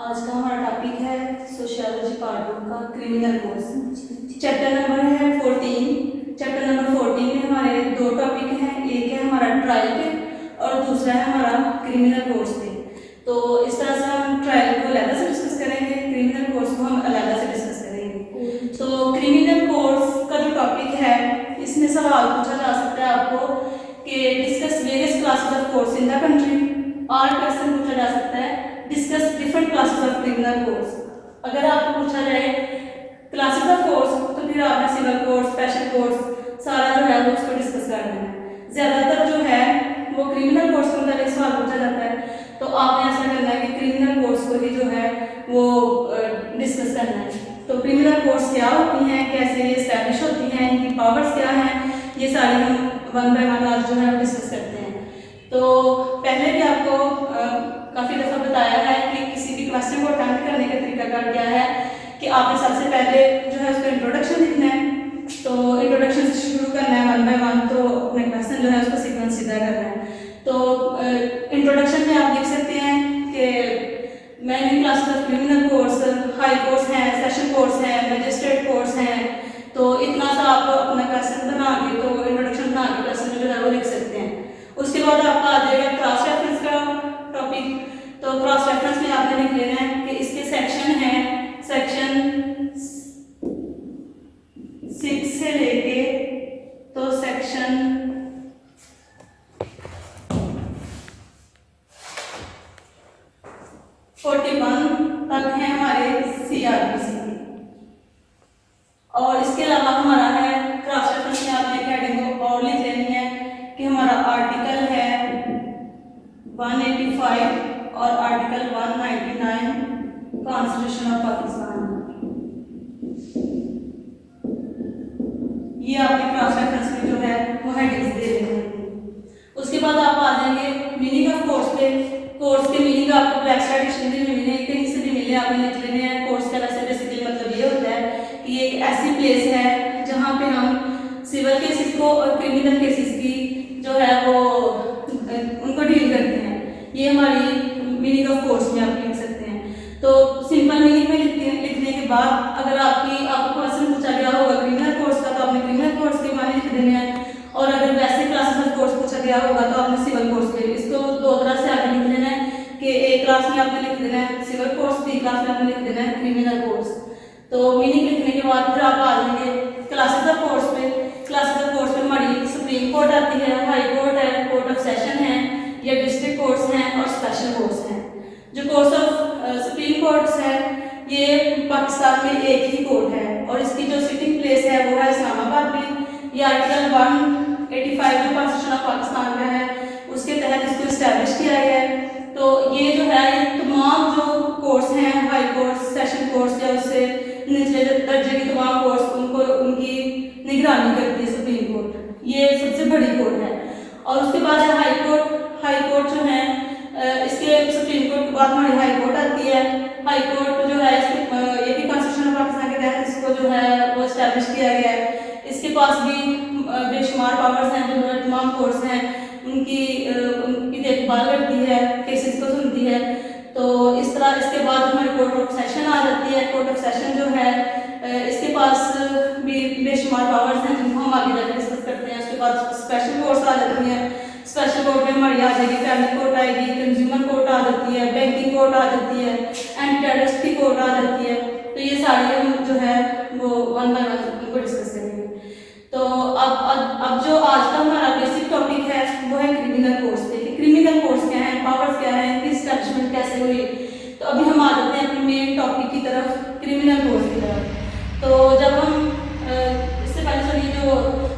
आज का हमारा टॉपिक है सोशियोलॉजी पार्ट 2 का क्रिमिनल कोर्स। चैप्टर नंबर है 14। चैप्टर नंबर 14 में हमारे दो टॉपिक हैं, एक है हमारा ट्रायल पे और दूसरा है हमारा क्रिमिनल कोर्स पे। तो इस तरह से हम ट्रायल को अलग से डिस्कस करेंगे, क्रिमिनल कोर्स को हम अलग से डिस्कस करेंगे। तो क्रिमिनल कोर्स का जो टॉपिक है इसमें सवाल पूछा जा सकता है आपको कि discuss various classes of course in the country, और क्वेश्चन पूछा जा सकता है discuss different classes of criminal course. अगर आपको पूछा जाए क्लासेस ऑफ कोर्स तो फिर आपने सिविल कोर्स, स्पेशल कोर्स सारा जो है वो उसको डिस्कस करना है। ज़्यादातर जो है वो क्रिमिनल कोर्स के अंदर सवाल पूछा जाता है, तो आपने ऐसा करना है कि क्रिमिनल कोर्स को ही जो है वो डिस्कस करना है। तो क्रिमिनल कोर्स क्या होती हैं, कैसे ये स्टैब्लिश होती हैं, इनकी पावर्स क्या हैं, ये सारी हम वन बाय वन आज जो है डिस्कस करते हैं। तो पहले भी आपको काफ़ी दफ़ा बताया है कि किसी भी क्वेश्चन को अटेम्प्ट करने का तरीकाकार क्या है कि आपने सबसे पहले जो है उसका इंट्रोडक्शन लिखना है। तो इंट्रोडक्शन से शुरू करना है वन बाय वन, तो अपने क्वेश्चन जो है उसको सीक्वेंस सीधा करना है। तो इंट्रोडक्शन में आप लिख सकते हैं कि many classes of criminal course, high course हैं, सेशन कोर्स हैं, मजिस्ट्रेट कोर्स हैं। तो इतना सा आप अपना क्वेश्चन बना के, तो इंट्रोडक्शन बना के क्वेश्चन जो है वो लिख सकते हैं। उसके बाद आपका आ जाएगा क्रॉस रेफरेंस का टॉपिक। तो क्रॉस रेफरेंस में आपने लिख लेना है कि इसके सेक्शन है, सेक्शन 6 से लेके तो सेक्शन 41 तक है हमारे CRPC के। और इसके अलावा हमारा है क्रॉस रेफरेंस में आपने हेडिंग और लिख लेनी है कि हमारा आर्टिकल है 185 और आर्टिकल 199 कॉन्स्टिट्यूशन ऑफ पाकिस्तान। ये आपके क्रॉस रेफरेंस में जो है वो हेडिंग्स दे रहे हैं। उसके बाद आप आ जाएंगे मीनिंग ऑफ कोर्स पे। कोर्स के मीनिंग आपको ब्लैक स्टार डिक्शनरी में मिले, कहीं से भी मिले, आपने लिख लेने हैं। कोर्स का वैसे बेसिकली मतलब ये होता है कि ये एक ऐसी प्लेस है जहाँ पे हम सिविल केसेस को और क्रिमिनल केसेस की जो है वो उनको डील करते हैं। ये हमारी मीनिंग ऑफ कोर्स में आप लिख सकते हैं। तो सिंपल मीनिंग में लिखने के बाद अगर आपको क्वेश्चन पूछा गया होगा क्रिमिनल कोर्स का, तो आपने क्रिमिनल कोर्स के माने लिख देने हैं। और अगर वैसे क्लासेस ऑफ कोर्स पूछा गया होगा तो आपने सिविल कोर्स के, इसको दो तरह से आगे लिख देना है कि एक क्लास में आपने लिख देना है सिविल कोर्स, बी क्लास में आपने लिख देना है क्रिमिनल कोर्स। तो मीनिंग लिखने के बाद फिर आप आ जाएंगे क्लासेस ऑफ कोर्स पे। क्लासेस ऑफ कोर्स में हमारी सुप्रीम कोर्ट आती है, हाई कोर्ट है, कोर्ट ऑफ सेशन है, या डिस्ट्रिक्ट कोर्ट्स हैं और स्पेशल कोर्ट्स हैं। जो कोर्स ऑफ सुप्रीम कोर्ट्स है ये पाकिस्तान में एक ही कोर्ट है और इसकी जो सिटिंग प्लेस है वो है इस्लामाबाद में। ये आर्टिकल 185 जो कॉन्स्टिट्यूशन ऑफ पाकिस्तान का है उसके तहत इसको इस्टेब्लिश किया गया है। तो ये जो है ये तमाम जो कोर्स हैं, हाई कोर्ट्स, सेशन कोर्ट्स या उससे निचले दर्जे की तमाम कोर्ट्स, उनको उनकी निगरानी करती है सुप्रीम कोर्ट। ये सबसे बड़ी कोर्ट है। और उसके बाद है हाई कोर्ट। हाई कोर्ट जो है इसके सुप्रीम कोर्ट के बाद हमारी हाई कोर्ट आती है। हाई कोर्ट जो है इसके ये भी कॉन्स्टिट्यूशन ऑफ पाकिस्तान के तहत इसको जो है वो इस्टेब्लिश किया गया है। इसके पास भी बेशुमार पावर्स हैं, जो तमाम कोर्ट्स हैं उनकी देखभाल करती है, केसेस को सुनती है। तो इस तरह इसके बाद हमारी कोर्ट ऑफ सेशन आ जाती है। कोर्ट ऑफ सेशन जो है इसके पास भी बेशुमार पावर्स हैं जिनको हम आगे जाकर डिस्कस करते हैं। उसके बाद स्पेशल कोर्ट्स आ जाती हैं। स्पेशल कोर्ट में हमारी आ जाएगी फैमिली कोर्ट आएगी, कंज्यूमर कोर्ट आ जाती है, बैंकिंग कोर्ट आ जाती है, एंटी टेररिस्ट की कोर्ट आ जाती है। तो ये सारी हम जो है वो वन बाय वन उनको डिस्कस करेंगे। तो अब जो आज का हमारा बेसिक टॉपिक है वो है क्रिमिनल कोर्स पे। क्रिमिनल कोर्स क्या है, पावर्स क्या है, इनकी एस्टैब्लिशमेंट कैसे हुई। तो अभी हम आ जाते हैं अपने मेन टॉपिक की तरफ, क्रिमिनल कोर्स की तरफ। तो जब हम इससे पहले चलिए जो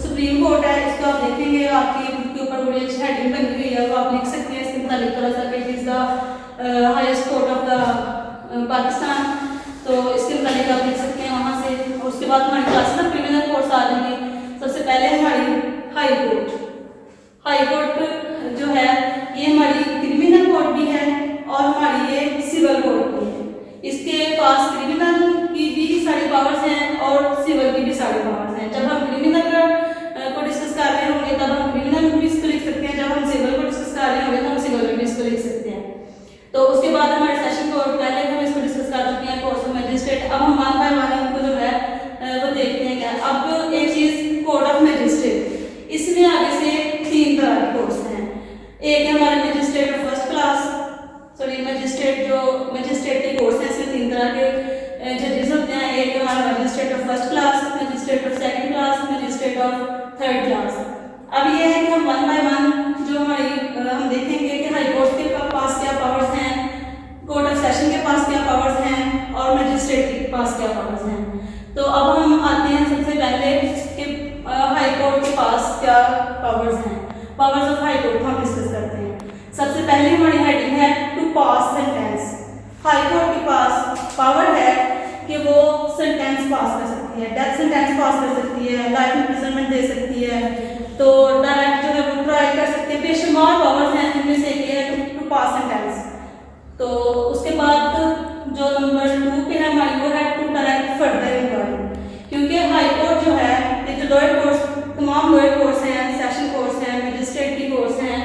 सुप्रीम कोर्ट है इसको आप देखेंगे, आपकी बुक के ऊपर बड़ी अच्छी हेडिंग बनी हुई है, तो आप लिख सकते हैं इसके मुताबिक थोड़ा सा कि it is the highest court of the Pakistan. तो इसके मुताबिक आप लिख सकते हैं वहाँ से। उसके बाद हमारी क्लासेस ऑफ क्रिमिनल कोर्स आ जाएंगी। सबसे पहले हमारी हाई कोर्ट। हाई कोर्ट जो है ये हमारी क्रिमिनल कोर्ट भी है और हमारी ये सिविल कोर्ट भी है। इसके पास क्रिमिनल की भी सारी पावर्स हैं और सिविल की भी सारी पावर्स हैं। जब हम क्रिमिनल को डिस्कस कर रहे होंगे तब हम क्रिमिनल भी इसको लिख सकते हैं, जब हम सिविल को डिस्कस कर रहे होंगे तो हम सिविल भी इसको लिख सकते हैं। तो उसके बाद हमारे सेशन कोर्ट, पहले हम इसको कि हमारा magistrate of first class, magistrate of second class, magistrate of third class. अब ये है कि हम वन बाय वन जो हम देखेंगे कि हाई कोर्ट के पास क्या पावर्स हैं, कोर्ट ऑफ सेशन के पास क्या पावर्स हैं और मजिस्ट्रेट के पास क्या पावर्स हैं। तो अब हम आते हैं सबसे पहले कि हाई कोर्ट के पास क्या पावर्स हैं। पावर्स ऑफ हाई कोर्ट हम डिस्कस करते हैं। सबसे पहले हमारी हेडिंग है to pass sentence. High court के पास पावर है कि वो सेंटेंस पास कर सकती है, डेथ सेंटेंस पास कर सकती है, लाइफ इंप्रिजनमेंट दे सकती है, तो डायरेक्ट जो है वो ट्रायल कर सकती है। बेशुमार पावर्स हैं जिनमें से एक है टू पास सेंटेंस। तो उसके बाद जो नंबर 2 पे है हमारी वो है टू डायरेक्ट फर्दर इंक्वायरी, क्योंकि हाई कोर्ट जो है ये जो लोअर कोर्ट्स, तमाम लोअर कोर्ट्स हैं, सेशन कोर्ट्स हैं, मजिस्ट्रेट की कोर्ट्स हैं,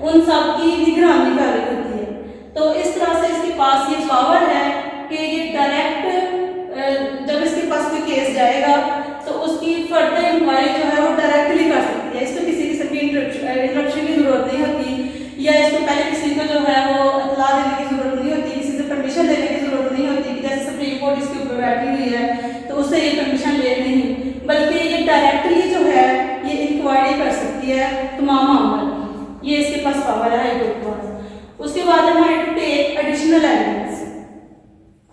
उन सब की निगरानी कर रही होती है। तो इस तरह से इसके पास ये पावर है कि ये डायरेक्ट जब इसके पास कोई केस जाएगा तो उसकी फर्दर इंक्वायरी जो है वो डायरेक्टली कर सकती है। इसको किसी किस्म की इंटरप्शन की जरूरत नहीं होती, या इसको पहले किसी को जो है वो इतला देने की जरूरत नहीं होती, किसी से परमिशन लेने की जरूरत नहीं होती कि जैसे सुप्रीम कोर्ट इसके ऊपर बैठी हुई है तो उससे ये परमिशन ले नहीं, बल्कि ये डायरेक्टली जो है ये इंक्वायरी कर सकती है तमाम मामलों की। ये इसके पास पावर है हाई कोर्ट के पास। उसके बाद हमारे टू टेक एडिशनल एविडेंस,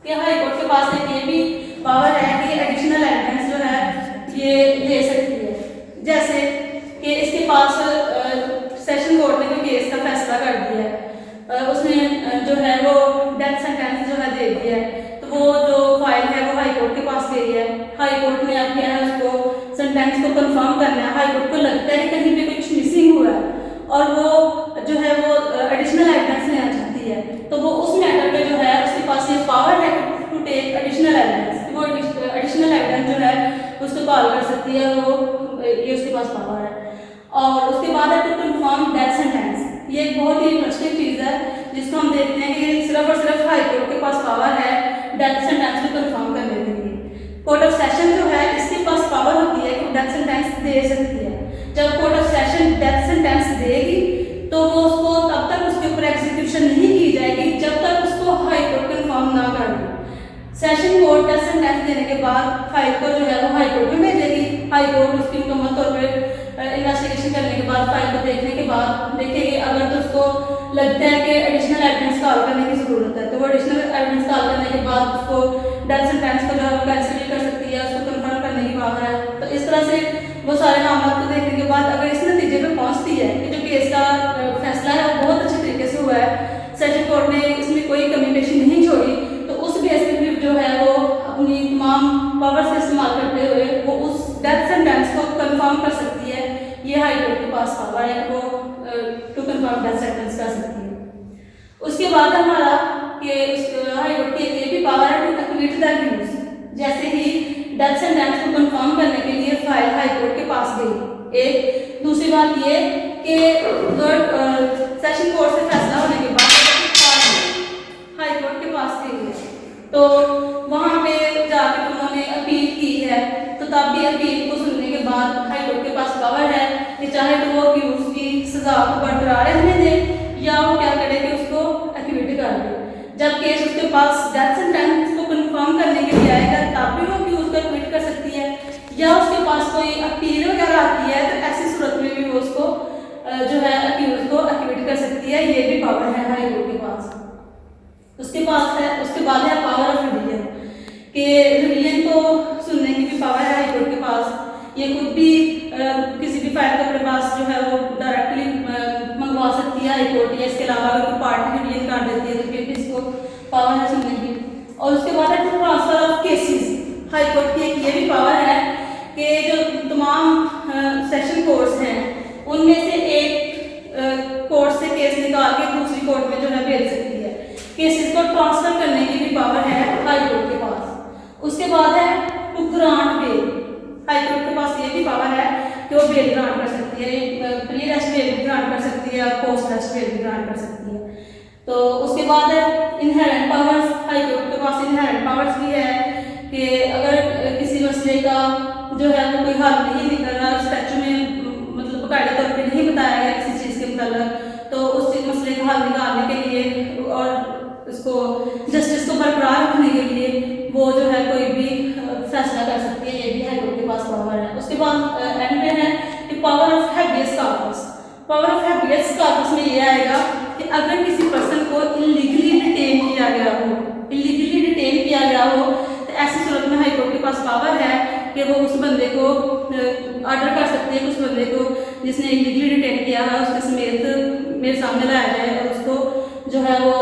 कि हाई कोर्ट के पास एक ये भी पावर है कि एडिशनल एविडेंस जो है ये ले सकती है। जैसे कि इसके पास सेशन कोर्ट ने कोई केस का फैसला कर दिया है, उसने जो है वो डेथ सेंटेंस जो है दे दिया है, तो वो जो फाइल है वो हाई कोर्ट के पास गई है। हाई कोर्ट ने अब क्या है उसको सेंटेंस को कंफर्म करना है। हाई कोर्ट को लगता है कि कहीं पे कुछ मिसिंग हुआ है और वो जो है वो एडिशनल एविडेंस लेना चाहती है, तो वो उस मैटर पे जो है उसके पास ये पावर है टू टेक एडिशनल एविडेंस। वो एडिशनल एविडेंस जो है उसको कॉल कर सकती है, वो ये उसके पास पावर है। और उसके बाद है टू कंफर्म डेथ सेंटेंस। ये एक बहुत ही इंटरेस्टिंग चीज़ है जिसको हम देखते हैं कि सिर्फ और सिर्फ हाई कोर्ट के पास पावर है डेथ सेंटेंस को कंफर्म करने के लिए। कोर्ट ऑफ सेशन जो है इसके पास पावर होती है कि डेथ सेंटेंस दे सकती है। जब court of session death sentence देगी तो वो उसको तब तक उसके ऊपर एग्जीक्यूशन नहीं की जाएगी जब तक उसको हाई कोर्ट कंफर्म ना कर दे। सेशन कोर्ट डेथ सेंटेंस देने के बाद फाइल को जो है वो हाई कोर्ट में भेजेगी। हाई कोर्ट उसकी मुकम्मल तौर पर इन्वेस्टिगेशन करने के बाद फाइल को देखने के बाद देखेंगे, अगर तो उसको लगता है कि एडिशनल एविडेंस कॉल करने की जरूरत है तो वो एडिशनल एविडेंस कॉल करने के बाद उसको डेथ सेंटेंस को जो है वो कैंसिल भी कर सकती है, उसको कंफर्म करने की पावर है। तो इस तरह से वो सारे मामलों को देखने के बाद अगर इस नतीजे पे पहुंचती है कि जो केस का फैसला है वो बहुत अच्छे तरीके से हुआ है, सेशन कोर्ट ने इसमें कोई कमी पेशी नहीं छोड़ी, तो उस बेस पे जो है वो अपनी तमाम पावर से इस्तेमाल करते हुए वो उस डेथ सेंटेंस को कंफर्म कर सकती है। ये हाई कोर्ट के पास पावर है कि वो टू कंफर्म डेथ सेंटेंस कर सकती है। उसके बाद हमारा कि हाई कोर्ट की ये भी पावर है टू एक्टिवेट द अक्यूज। जैसे ही डेथ सेंटेंस को कंफर्म करने के लिए फाइल हाई कोर्ट के पास गई। एक दूसरी बात ये कि सेशन कोर्ट से फैसला होने के बाद हाई कोर्ट के पास गई है, तो वहाँ पे जाकर उन्होंने अपील की है, तो तब भी अपील को सुनने के बाद हाई कोर्ट के पास पावर है कि चाहे तो वो अक्यूज की सजा को बरकरार रहने दे या वो क्या करे कि उसको एक्टिवेट कर दे। जब केस उसके पास डेथ सेंटेंस को कंफर्म करने के लिए आएगा तब भी वो अक्यूज को एक्टिवेट कर सकती है, या उसके पास कोई अपील वगैरह आती है तो ऐसी सूरत में भी वो उसको जो है अक्यूज को एक्टिवेट कर सकती है। ये भी पावर है हाई कोर्ट के पास। उसके बाद है पावर ऑफ रिवीजन, कि रिवीजन को सुनने की भी पावर है हाई कोर्ट के पास। ये खुद भी किसी भी फाइल को अपने पास जो है वो डायरेक्टली मंगवा सकती है हाई कोर्ट, या इसके अलावा अगर कोई पार्टी रिवीजन कर देती है तो फिर भी इसको पावर है सुनने की। और उसके बाद है transfer of cases. High court की एक ये भी पावर है कि जो तमाम सेशन कोर्ट्स हैं उनमें से एक कोर्ट से केस निकाल के दूसरी कोर्ट में जो है भेज सकती है। केसेस को ट्रांसफर करने की भी पावर है हाई कोर्ट के पास। उसके बाद है to grant bail. High court के पास ये भी पावर है कि वो बेल ग्रांट कर सकती है, प्री अरेस्ट बेल भी ग्रांट कर सकती है, पोस्ट अरेस्ट बेल भी ग्रांट कर सकती है। तो उसके बाद है इनहेरेंट पावर्स। हाई कोर्ट के पास इनहेरेंट पावर्स भी है कि अगर किसी मसले का जो है वो कोई हल नहीं निकल रहा, स्टैचू में मतलब बाकायदा तौर पर नहीं बताया गया किसी चीज़ के मतलब, तो उस मसले का हल निकालने के लिए और उसको जस्टिस को बरकरार रखने के लिए वो जो है कोई भी जिसने इलीगली डिटेन किया है उसके समेत मेरे सामने लाया जाए और उसको जो है वो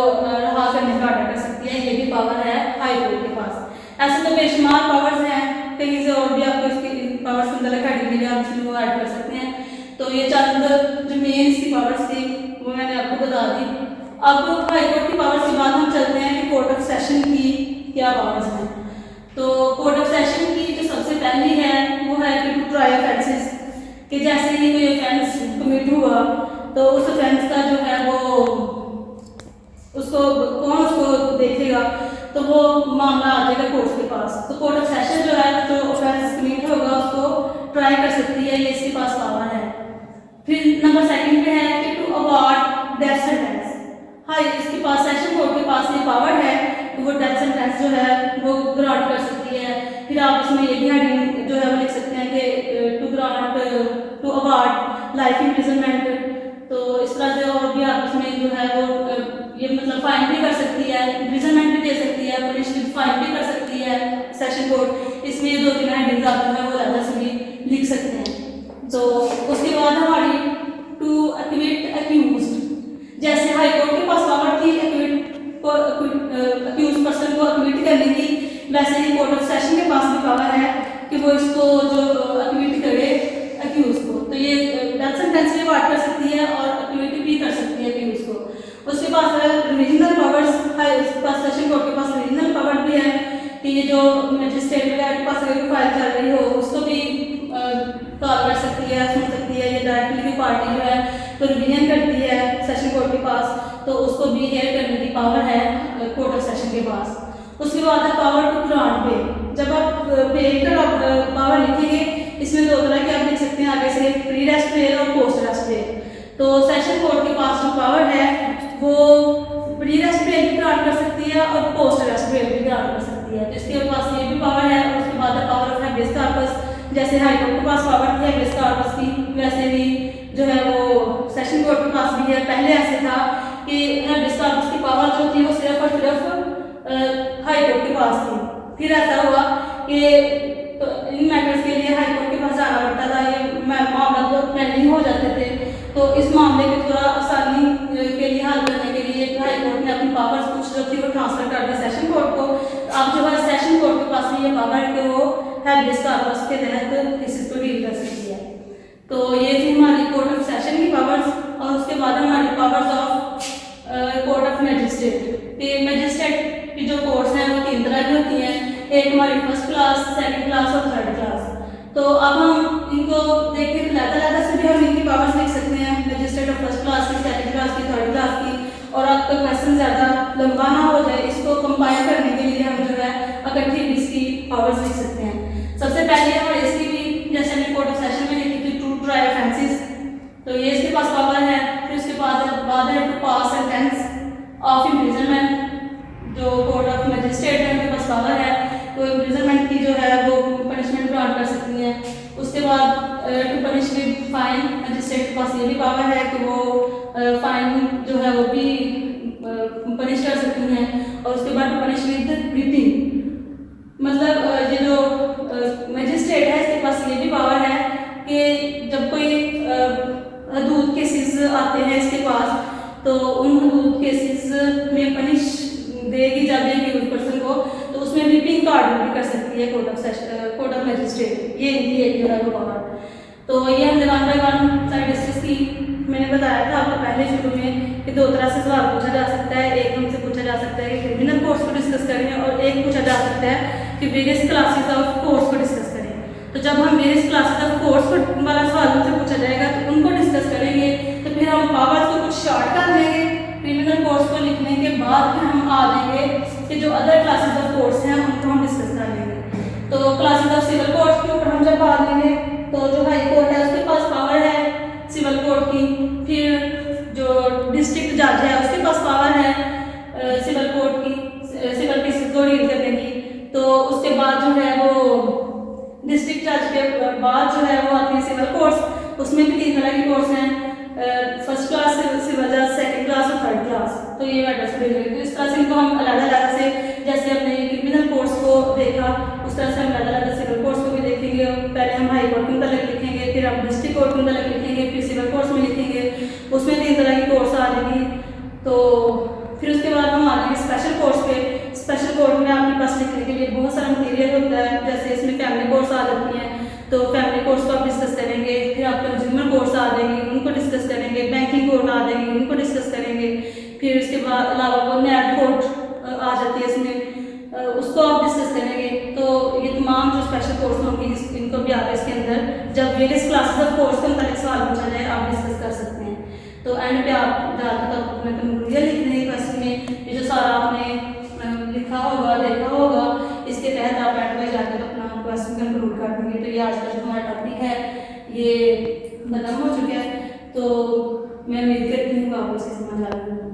रहा करने का ऑर्डर कर सकती है। ये भी पावर है हाई कोर्ट के पास। ऐसे तो बेशुमार पावर्स हैं, कहीं से और भी आपको इसकी पावर्स के अंदर हेडिंग मिले, आप इसमें वो ऐड कर सकते हैं। तो ये चंद जो मेन इसकी पावर्स थी वो मैंने आपको बता दी। अब हाई कोर्ट की पावर्स के बाद हम चलते हैं कि कोर्ट ऑफ सेशन की क्या पावर्स हैं। तो कोर्ट ऑफ सेशन की जो सबसे पहली है वो है कि टू ट्राई ऑफेंसेस, कि जैसे ही कोई ऑफेंस कमिट हुआ तो उस ऑफेंस का जो है वो उसको कौन उसको देखेगा, तो वो मामला आ जाएगा कोर्ट के पास। तो कोर्ट ऑफ सेशन जो है जो ऑफेंस कमिट होगा उसको ट्राई कर सकती है, ये इसके पास पावर है। फिर नंबर सेकंड पे है कि टू अवार्ड डेथ सेंटेंस। हाँ, इसके पास सेशन कोर्ट के पास ये पावर है कि वो डेथ सेंटेंस जो है वो ग्रांट कर सकती है। फिर आप इसमें ये भी हेडिंग जो है वो लिख सकते हैं कि to grant to award life imprisonment. तो इस तरह से और भी आप इसमें जो है वो ये मतलब फाइन भी कर सकती है, इम्प्रिजनमेंट भी दे सकती है, पनिशमेंट फाइन भी कर सकती है सेशन कोर्ट। इसमें 2-3 हेडिंग्स आप जो है वो अलग से भी लिख सकते हैं। तो उसके बाद हमारी टू एक्विट अक्यूज्ड। जैसे हाई कोर्ट के पास पावर थी अक्यूज पर्सन को एक्विट करने की, वैसे ही कोर्ट ऑफ सेशन के पास भी पावर है कि वो इसको जो एक्विट करे अक्यूज को। तो ये डेथ सेंटेंस भी अवार्ड कर सकती है और एक्विट भी कर सकती है अक्यूज को। उसके पास है रीजनल पावर्स। उसके पास सेशन कोर्ट के पास रीजनल पावर भी है कि ये जो मजिस्ट्रेट वगैरह के पास अगर फाइल चल रही हो उसको भी कॉल कर सकती है, सुन सकती है। ये डायरेक्टली भी पार्टी जो है तो रिवीजन करती है सेशन कोर्ट के पास, तो उसको भी हेयर करने की पावर है कोर्ट ऑफ सेशन के पास। उसके बाद है पावर टू ग्रांट पे। जब आप पे का पावर लिखेंगे इसमें 2 तरह के आप लिख सकते हैं आगे से, प्री रेस्ट बेल और पोस्ट रेस्ट बेल। तो सेशन कोर्ट के पास जो पावर है वो प्री रेस्ट बेल भी ग्रांट कर सकती है और पोस्ट रेस्ट बेल भी ग्रांट कर सकती है। इसके पास ये भी पावर है। उसके बाद है पावर ऑफ हैबियस कॉर्पस। जैसे हाई कोर्ट के पास पावर थी हैबियस कॉर्पस की, वैसे ही जो है वो सेशन कोर्ट के पास भी है। पहले ऐसे था कि हैबियस कॉर्पस की पावर जो थी वो सिर्फ और सिर्फ हाई कोर्ट के पास थी। फिर ऐसा हुआ कि इन मैटर्स के लिए हाई कोर्ट के पास जाना पड़ता था, ये मामला तो पेंडिंग हो जाते थे। तो इस मामले में थोड़ा आसानी के लिए हल करने के लिए हाई कोर्ट ने अपनी पावर्स कुछ जो थी वो ट्रांसफर कर दी सेशन कोर्ट को। अब जो है सेशन कोर्ट के पास भी ये पावर है कि वो हैबियस कॉर्पस के तहत केसेस को डील कर सकती है। तो ये थी हमारी कोर्ट ऑफ सेशन की पावर्स। और उसके बाद हमारी powers of court of magistrate. Magistrate की जो कोर्ट्स हैं वो 3 तरह की होती हैं, एक हमारी फर्स्ट क्लास, सेकंड क्लास और थर्ड क्लास। तो अब हम इनको देखते हैं लहदा से भी हम इनकी पावर्स लिख सकते हैं, मैजिस्ट्रेट ऑफ फर्स्ट क्लास की, सेकंड क्लास की, थर्ड क्लास की। और आपका क्वेश्चन ज़्यादा लंबा ना हो जाए, इसको कंपाइल करने के लिए हम जो है इकट्ठी भी इसकी पावर्स लिख सकते हैं। सबसे पहले हमारे इसकी भी जैसे हमने कोर्ट ऑफ सेशन में लिखी थी टू ट्राई ऑफेंसेस, तो ये इसके पास पावर है। फिर उसके बाद है to pass sentence of imprisonment. जो कोर्ट ऑफ मैजिस्ट्रेट है उनके पास पावर है तो इम्प्रिजनमेंट की जो है वो पनिशमेंट ग्रांट कर सकती है। उसके बाद to punish with fine, magistrate के पास ये भी पावर है कि वो फाइन जो है वो भी पनिश कर सकती हैं। और उसके बाद टू पनिश विद व्हिपिंग, मतलब ये जो मैजिस्ट्रेट है इसके पास ये भी पावर है कि जब कोई हदूद केसेस आते हैं इसके पास तो उन हदूद केसेस में पनिश देगी जब एक पर्सन को, तो उसमें व्हिपिंग का ऑर्डर भी कर सकती है कोर्ट ऑफ मैजिस्ट्रेट। ये इनकी एक जो है वो पावर। तो ये हमने 1 बाय 1 सारी डिस्कस की। मैंने बताया था आपको पहले शुरू में कि 2 तरह से सवाल पूछा जा सकता है। एक हमसे पूछा जा सकता है कि क्रिमिनल कोर्स को डिस्कस करें और एक पूछा जा सकता है कि वेरियस क्लासेस ऑफ कोर्स को डिस्कस करें। तो जब हम वेरियस क्लासेस ऑफ कोर्स वाला सवाल हमसे पूछा जाएगा तो उनको डिस्कस करेंगे। तो फिर हम पावर्स को कुछ शॉर्ट कर लेंगे क्रिमिनल कोर्स को लिखने के बाद, फिर हम आ जाएंगे कि जो अदर क्लासेस ऑफ कोर्स हैं उनको हम डिस्कस कर लेंगे। तो क्लासेस ऑफ सिविल कोर्स के ऊपर हम जब आ लेंगे तो जो हाई कोर्ट है उसके पास पावर है सिविल कोर्ट की। फिर जो डिस्ट्रिक्ट जज है उसके पास पावर है सिविल कोर्ट की, सिविल केसेस को डील करने की। तो उसके बाद जो है वो डिस्ट्रिक्ट जज के बाद जो है वो आती है सिविल कोर्ट्स। उसमें भी 3 तरह की कोर्स हैं, फर्स्ट क्लास सिविल जज, सेकंड क्लास और थर्ड क्लास। तो ये मैटर्स को देखेंगे। तो इस तरह से इनको हम अलग-अलग से, जैसे हमने क्रिमिनल कोर्स को देखा उस तरह से हम अलग-अलग सिविल कोर्स को भी देखेंगे। पहले हम हाई कोर्ट के मतलब लिखेंगे, फिर आप डिस्ट्रिक्ट कोर्ट में तलक लिखेंगे, फिर सिविल कोर्ट्स में लिखेंगे, उसमें 3 तरह की कोर्स आ जाएगी। तो फिर उसके बाद हम आ जाएंगे स्पेशल कोर्स पे। स्पेशल कोर्ट में आपके पास लिखने के लिए बहुत सारा मटेरियल होता है, जैसे इसमें फैमिली कोर्स आ जाती हैं, तो फैमिली कोर्स को आप डिस्कस करेंगे। फिर आप कंज्यूमर कोर्स आ जाएंगे, उनको डिस्कस करेंगे। बैंकिंग कोर्ट आ जाएंगी, उनको डिस्कस करेंगे। फिर उसके बाद अलावा वो नैब कोर्ट आ जाती है इसमें, उसको आप डिस्कस करेंगे। तो ये तमाम जो स्पेशल कोर्स होंगे इनको भी आप इसके अंदर जब वेरियस क्लासेस ऑफ कोर्स के मतलब सवाल पूछा जाए आप डिस्कस कर सकते हैं। तो एंड पे आप जाकर तब अपने कंक्लूजन लिख देंगे क्वेश्चन में, ये जो सारा आपने लिखा होगा देखा होगा, इसके तहत आप एंड पे जाकर अपना क्वेश्चन कंक्लूड कर देंगे। तो ये आज का जो हमारा टॉपिक है ये खत्म हो चुका है। तो मैं उम्मीद करती हूँ आपको इसे समझ आ रही है।